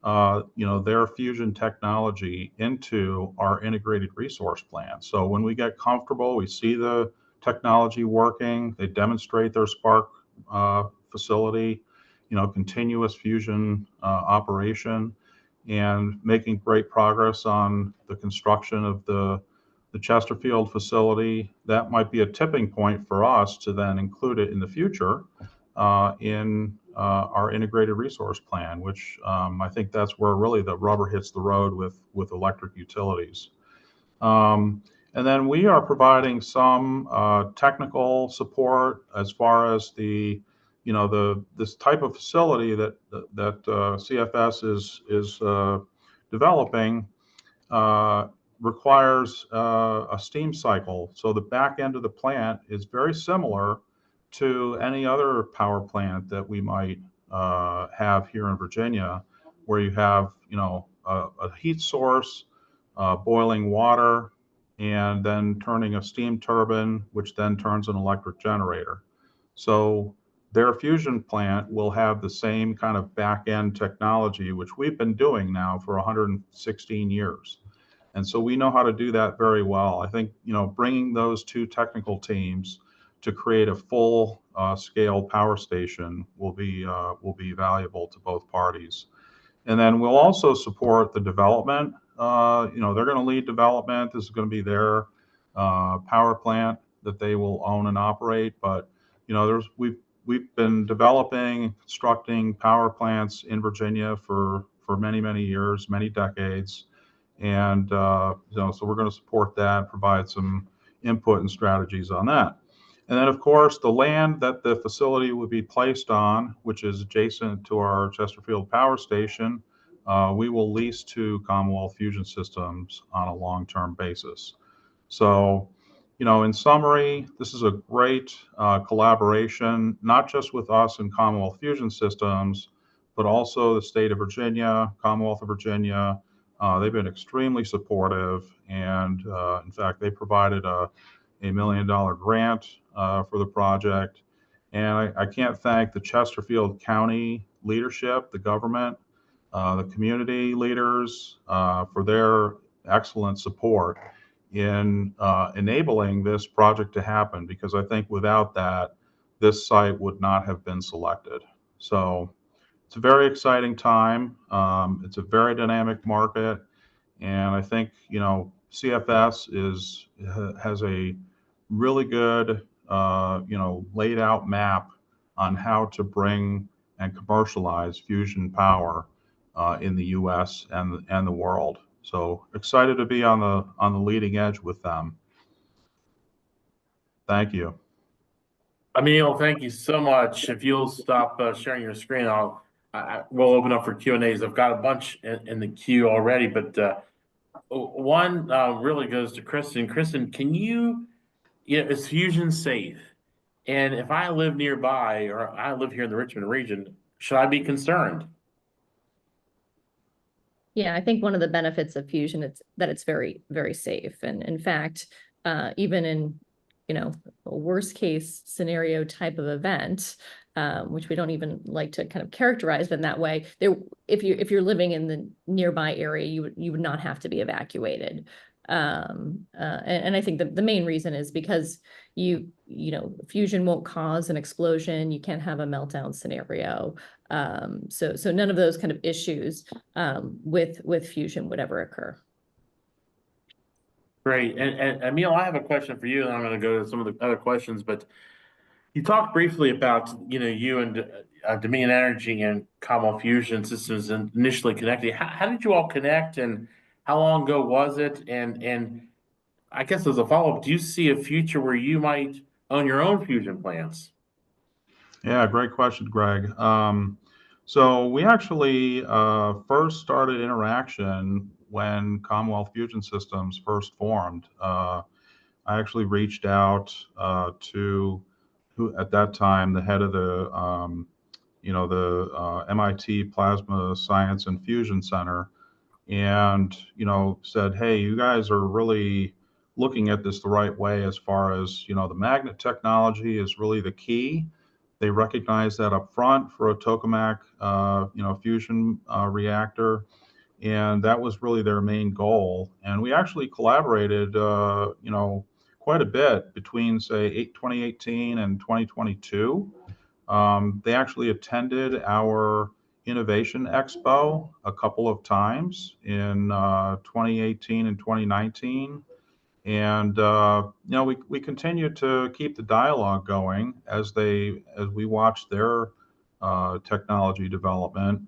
their fusion technology into our integrated resource plan. So when we get comfortable, we see the technology working, they demonstrate their Spark facility, continuous fusion operation, and making great progress on the construction of the Chesterfield facility. That might be a tipping point for us to then include it in the future in our integrated resource plan, which I think that's where really the rubber hits the road with electric utilities. And then we are providing some technical support as far as this type of facility that CFS is developing requires a steam cycle. So the back end of the plant is very similar to any other power plant that we might have here in Virginia, where you have a heat source, boiling water, and then turning a steam turbine, which then turns an electric generator. So their fusion plant will have the same kind of back end technology, which we've been doing now for 116 years. And so we know how to do that very well. I think bringing those two technical teams to create a full scale power station will be valuable to both parties. And then we'll also support the development. They're going to lead development. This is going to be their power plant that they will own and operate. But we've been developing and constructing power plants in Virginia for many years, many decades. And so we're going to support that, provide some input and strategies on that. And then, of course, the land that the facility would be placed on, which is adjacent to our Chesterfield power station, we will lease to Commonwealth Fusion Systems on a long-term basis. So, in summary, this is a great collaboration, not just with us and Commonwealth Fusion Systems, but also the state of Virginia, Commonwealth of Virginia. They've been extremely supportive, and in fact, they provided a $1 million grant for the project. And I can't thank the Chesterfield County leadership, the government, the community leaders for their excellent support in enabling this project to happen, because I think without that, this site would not have been selected. So it's a very exciting time. It's a very dynamic market, and I think CFS has a really good laid out map on how to bring and commercialize fusion power in the U.S. and the world. So excited to be on the leading edge with them. Thank you. Emil, thank you so much. If you'll stop sharing your screen, we'll open up for Q&As. I've got a bunch in the queue already, but one really goes to Kristen. Kristen, is fusion safe? And if I live nearby, or I live here in the Richmond region, should I be concerned? Yeah, I think one of the benefits of fusion is that it's very, very safe. And in fact, even in a worst case scenario type of event, which we don't even like to kind of characterize in that way, if you're living in the nearby area, you would not have to be evacuated. And I think the main reason is because fusion won't cause an explosion. You can't have a meltdown scenario. So none of those kind of issues with fusion would ever occur. Great. And Emil, I have a question for you, and I'm going to go to some of the other questions, but you talked briefly about, you and Dominion Energy and Commonwealth Fusion Systems initially connected. How did you all connect, and how long ago was it? And I guess as a follow-up, do you see a future where you might own your own fusion plants? Yeah, great question, Greg. So we actually first started interaction when Commonwealth Fusion Systems first formed. I actually reached out to who at that time the head of the MIT Plasma Science and Fusion Center, and said, hey, you guys are really looking at this the right way as far as the magnet technology is really the key. They recognize that up front for a tokamak fusion reactor, and that was really their main goal. And we actually collaborated quite a bit between, say, 2018 and 2022. They actually attended our Innovation Expo a couple of times in 2018 and 2019. And we continue to keep the dialogue going as we watch their technology development.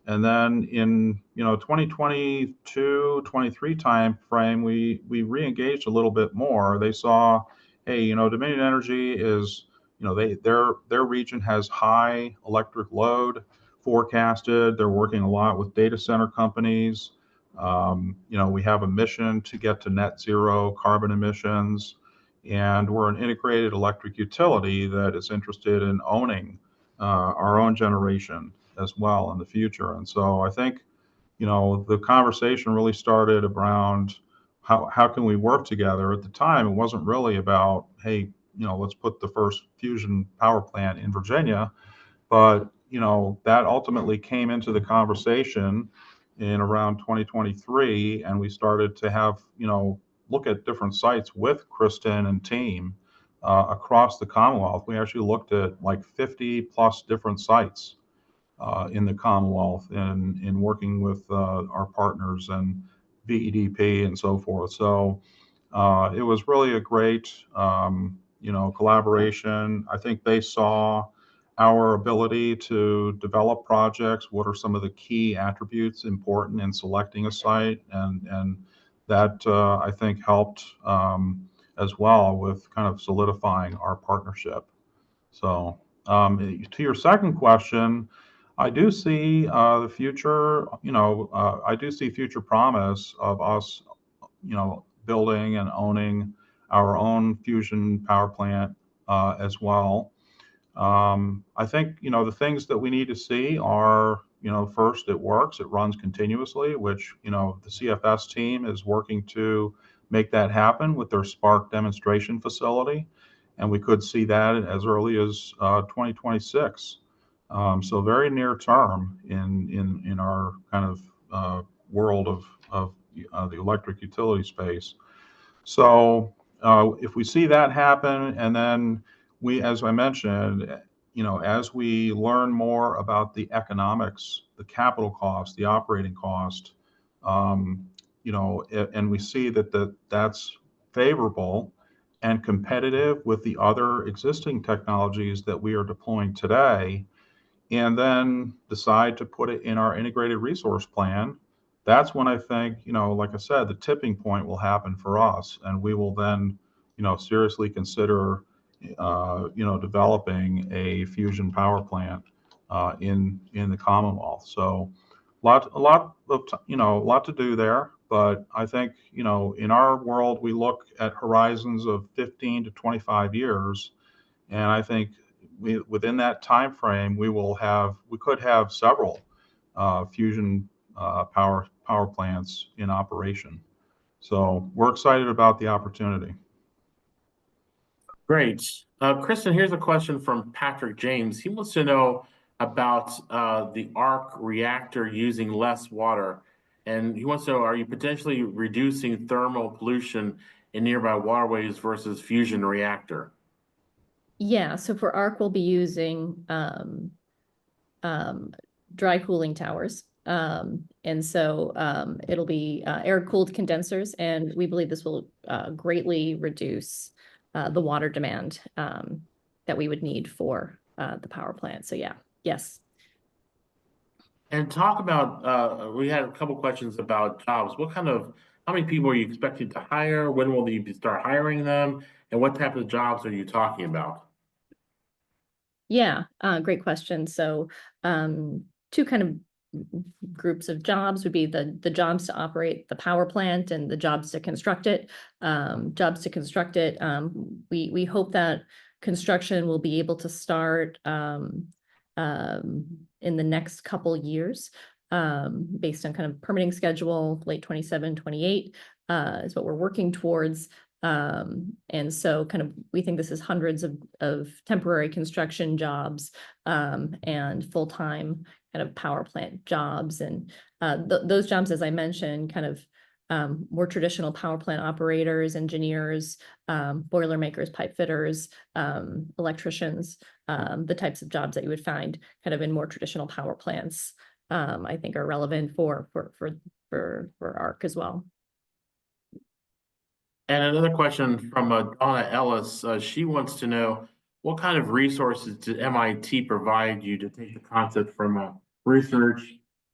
And then in 2022, 23 time frame, we re-engaged a little bit more. They saw, hey, Dominion Energy is, their region has high electric load forecasted. They're working a lot with data center companies. We have a mission to get to net zero carbon emissions, and we're an integrated electric utility that is interested in owning our own generation as well in the future. And so I think, the conversation really started around how can we work together. At the time, it wasn't really about, hey, let's put the first fusion power plant in Virginia, but that ultimately came into the conversation in around 2023, and we started to have look at different sites with Kristen and team across the Commonwealth. We actually looked at like 50 plus different sites in the Commonwealth, and in working with our partners and VEDP and so forth. So it was really a great collaboration. I think they saw our ability to develop projects, what are some of the key attributes important in selecting a site, and that I think helped as well with kind of solidifying our partnership. So to your second question, I do see the future, I do see future promise of us, building and owning our own fusion power plant as well. I think, the things that we need to see are, first, it works, it runs continuously, which, the CFS team is working to make that happen with their Spark demonstration facility. And we could see that as early as 2026. So very near term in our kind of world of the electric utility space. So if we see that happen, and then we, as I mentioned, as we learn more about the economics, the capital cost, the operating cost, and we see that that's favorable and competitive with the other existing technologies that we are deploying today, and then decide to put it in our integrated resource plan, that's when I think, like I said, the tipping point will happen for us, and we will then, seriously consider, developing a fusion power plant in the Commonwealth. So, a lot to do there. But I think, in our world, we look at horizons of 15 to 25 years, and I think within that time frame, we could have several fusion power plants in operation. So we're excited about the opportunity. Great. Kristen, here's a question from Patrick James. He wants to know about the arc reactor using less water. And he wants to know, are you potentially reducing thermal pollution in nearby waterways versus fusion reactor? Yeah, so for ARC, we'll be using dry cooling towers. And so it'll be air-cooled condensers, and we believe this will greatly reduce the water demand that we would need for the power plant. So yeah, yes. And talk about, we had a couple questions about jobs. How many people are you expecting to hire? When will you start hiring them? And what type of jobs are you talking about? Yeah, great question. So two kind of groups of jobs would be the jobs to operate the power plant and the jobs to construct it. Jobs to construct it, we hope that construction will be able to start in the next couple years, based on kind of permitting schedule, late 27, 28 is what we're working towards. And so kind of, we think this is hundreds of temporary construction jobs and full-time kind of power plant jobs. And those jobs, as I mentioned, kind of more traditional power plant operators, engineers, boiler makers, pipe fitters, electricians, the types of jobs that you would find kind of in more traditional power plants, I think are relevant for ARC as well. And another question from Donna Ellis. She wants to know, what kind of resources did MIT provide you to take the concept from research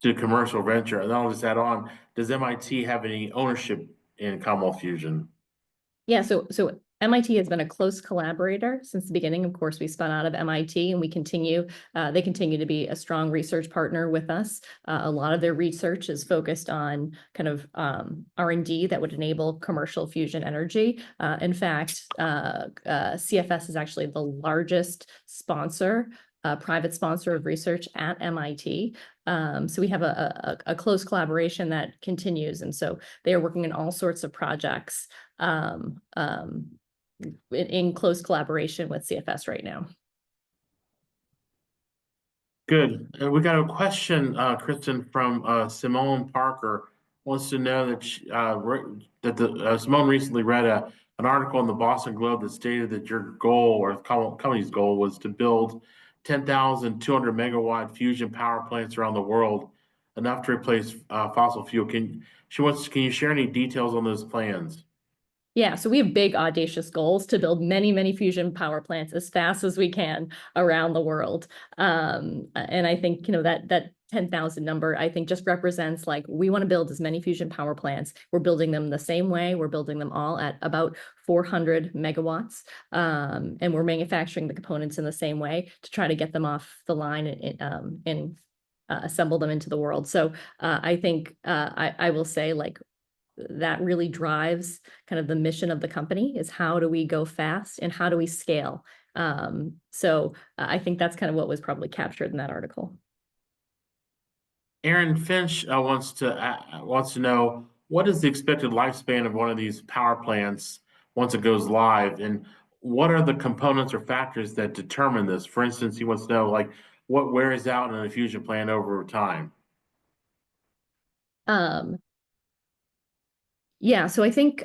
to commercial venture? And I'll just add on, does MIT have any ownership in Commonwealth Fusion? Yeah, so MIT has been a close collaborator since the beginning. Of course, we spun out of MIT, and they continue to be a strong research partner with us. A lot of their research is focused on kind of R&D that would enable commercial fusion energy. In fact, CFS is actually the largest sponsor, private sponsor of research at MIT. So we have a close collaboration that continues. And so they are working on all sorts of projects in close collaboration with CFS right now. Good. And we got a question, Kristen, from Simone Parker. Wants to know that Simone recently read an article in the Boston Globe that stated that your goal, or the company's goal, was to build 10,200 megawatt fusion power plants around the world, enough to replace fossil fuel. Can you share any details on those plans? Yeah, so we have big, audacious goals to build many, many fusion power plants as fast as we can around the world. And I think, that 10,000 number, I think, just represents, like, we want to build as many fusion power plants. We're building them the same way. We're building them all at about 400 megawatts. And we're manufacturing the components in the same way to try to get them off the line and assemble them into the world. So I think I will say, like, that really drives kind of the mission of the company, is how do we go fast and how do we scale? So I think that's kind of what was probably captured in that article. Aaron Finch wants to know, what is the expected lifespan of one of these power plants once it goes live, and what are the components or factors that determine this? For instance, he wants to know, like, what wears out in a fusion plant over time. Yeah, so I think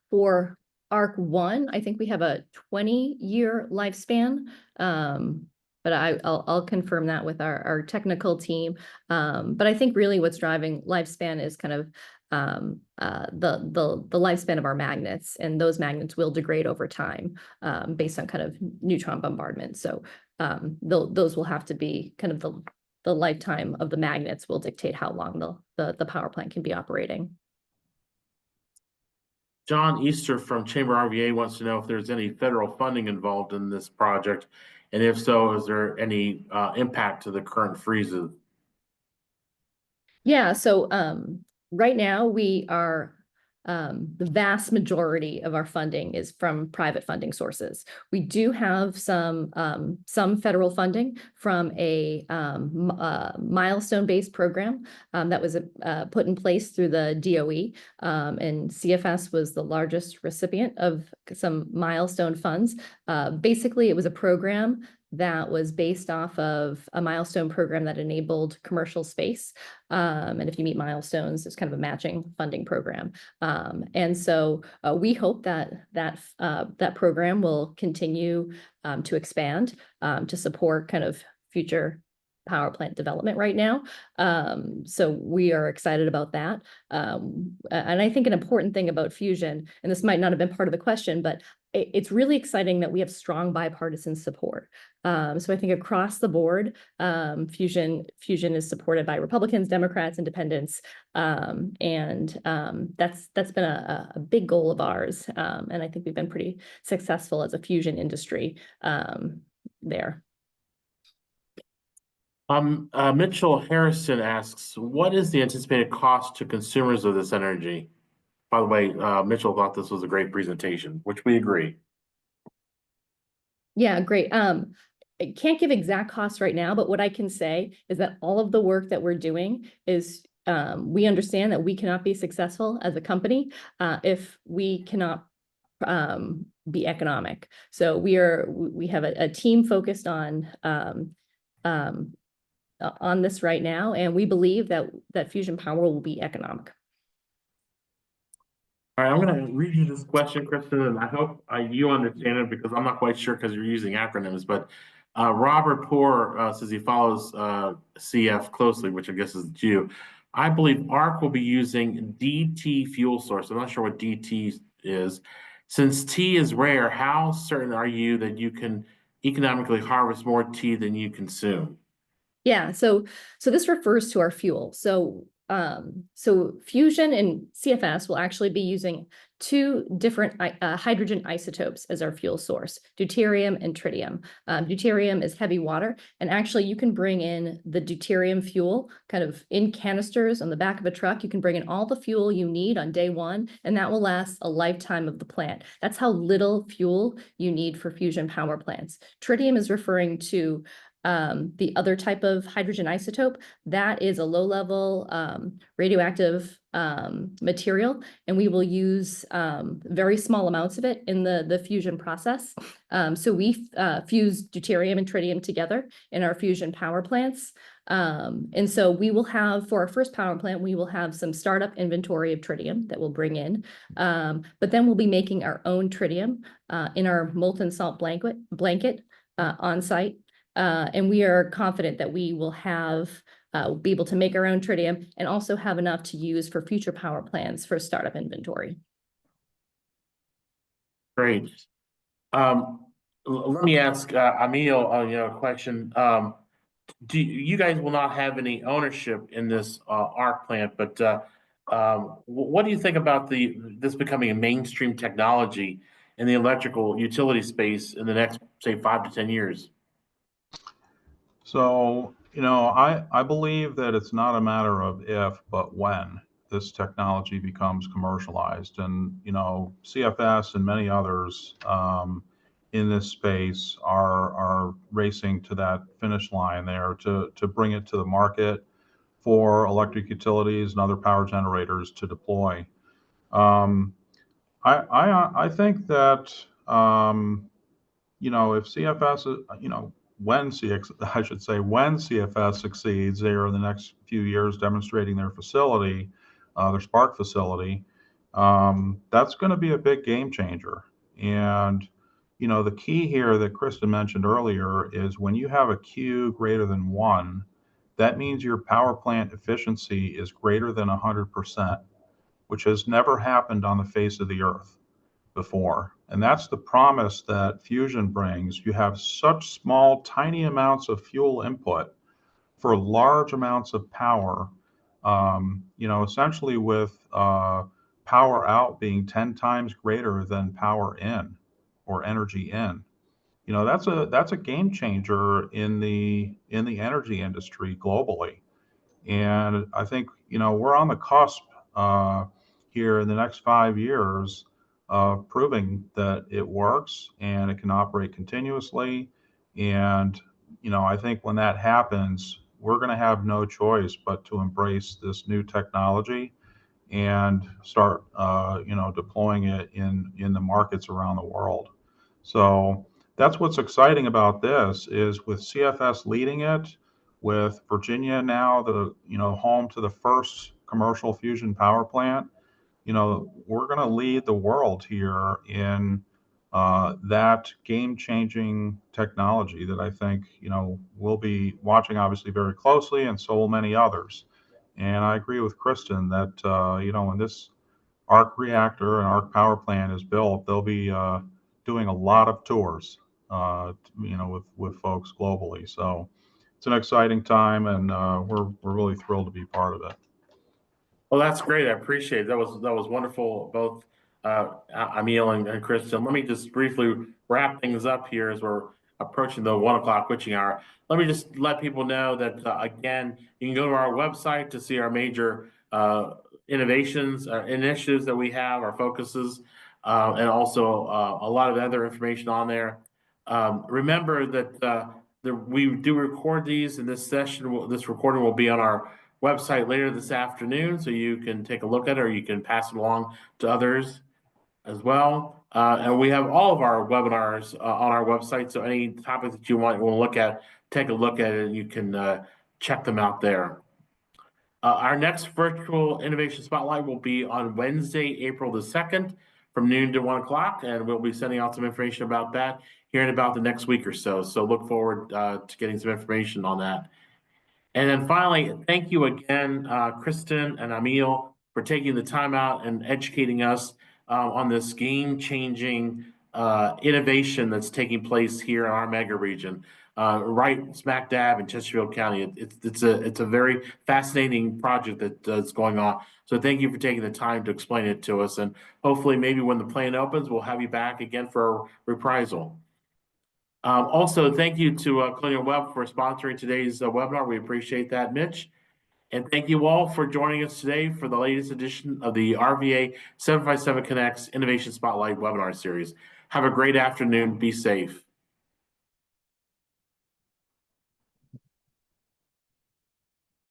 For ARC 1, I think we have a 20-year lifespan. But I'll confirm that with our technical team. But I think really what's driving lifespan is kind of the lifespan of our magnets, and those magnets will degrade over time based on kind of neutron bombardment. So those will have to be kind of the lifetime of the magnets will dictate how long the power plant can be operating. John Easter from Chamber RVA wants to know if there's any federal funding involved in this project, and if so, is there any impact to the current freezes? Yeah, so right now we are the vast majority of our funding is from private funding sources. We do have some federal funding from a milestone-based program that was put in place through the DOE, and CFS was the largest recipient of some milestone funds. Basically, it was a program that was based off of a milestone program that enabled commercial space. And if you meet milestones, it's kind of a matching funding program. And so we hope that program will continue to expand to support kind of future power plant development right now. So we are excited about that. And I think an important thing about fusion, and this might not have been part of the question, but it's really exciting that we have strong bipartisan support. So I think across the board, fusion is supported by Republicans, Democrats, Independents, and that's been a big goal of ours. And I think we've been pretty successful as a fusion industry there. Mitchell Harrison asks, what is the anticipated cost to consumers of this energy? By the way, Mitchell thought this was a great presentation, which we agree. Yeah, great. I can't give exact costs right now, but what I can say is that all of the work that we're doing is we understand that we cannot be successful as a company if we cannot be economic. So we have a team focused on this right now, and we believe that fusion power will be economic. All right, I'm going to read you this question, Kristen, and I hope you understand it because I'm not quite sure because you're using acronyms. But Robert Poor says he follows CF closely, which I guess is you. I believe ARC will be using DT fuel source. I'm not sure what DT is. Since T is rare, how certain are you that you can economically harvest more T than you consume? Yeah, so this refers to our fuel. So fusion and CFS will actually be using two different hydrogen isotopes as our fuel source, deuterium and tritium. Deuterium is heavy water, and actually you can bring in the deuterium fuel kind of in canisters on the back of a truck. You can bring in all the fuel you need on day one, and that will last a lifetime of the plant. That's how little fuel you need for fusion power plants. Tritium is referring to the other type of hydrogen isotope. That is a low-level radioactive material, and we will use very small amounts of it in the fusion process. So we fuse deuterium and tritium together in our fusion power plants. And so we will have, for our first power plant, we will have some startup inventory of tritium that we'll bring in. But then we'll be making our own tritium in our molten salt blanket on site. And we are confident that we will be able to make our own tritium and also have enough to use for future power plants for startup inventory. Great. Let me ask Emil a question. You guys will not have any ownership in this ARC plant, but what do you think about this becoming a mainstream technology in the electrical utility space in the next, say, 5 to 10 years? So, I believe that it's not a matter of if, but when this technology becomes commercialized. And, CFS and many others in this space are racing to that finish line there to bring it to the market for electric utilities and other power generators to deploy. I think that, if CFS, when CFS succeeds there in the next few years demonstrating their facility, their Spark facility, that's going to be a big game changer. And, the key here that Kristen mentioned earlier is when you have a Q greater than 1, that means your power plant efficiency is greater than 100%, which has never happened on the face of the earth before. And that's the promise that fusion brings. You have such small, tiny amounts of fuel input for large amounts of power, essentially with power out being 10 times greater than power in or energy in. That's a game changer in the energy industry globally. And I think, we're on the cusp here in the next 5 years of proving that it works and it can operate continuously. And, I think when that happens, we're going to have no choice but to embrace this new technology and start, deploying it in the markets around the world. So that's what's exciting about this is with CFS leading it, with Virginia now home to the first commercial fusion power plant. We're going to lead the world here in that game-changing technology that I think we'll be watching obviously very closely, and so will many others. And I agree with Kristen that when this arc reactor and arc power plant is built, they'll be doing a lot of tours, with folks globally. So it's an exciting time, and we're really thrilled to be part of it. Well, that's great. I appreciate it. That was wonderful, both Emil and Kristen. Let me just briefly wrap things up here as we're approaching the 1 o'clock witching hour. Let me just let people know that again, you can go to our website to see our major innovations, initiatives that we have, our focuses, and also a lot of other information on there. Remember that we do record these, and this recording will be on our website later this afternoon, so you can take a look at it, or you can pass it along to others as well. And we have all of our webinars on our website, so any topics that you might want to look at, take a look at it, and you can check them out there. Our next virtual innovation spotlight will be on Wednesday, April the 2nd, from noon to 1 o'clock, and we'll be sending out some information about that here in about the next week or so. So look forward to getting some information on that. And then finally, thank you again, Kristen and Emil, for taking the time out and educating us on this game-changing innovation that's taking place here in our mega region, right smack dab in Chesterfield County. It's a very fascinating project that's going on. So thank you for taking the time to explain it to us. And hopefully, maybe when the plant opens, we'll have you back again for a reprisal. Also, thank you to Colonial Web for sponsoring today's webinar. We appreciate that, Mitch. And thank you all for joining us today for the latest edition of the RVA757 Connects Innovation Spotlight webinar series. Have a great afternoon. Be safe.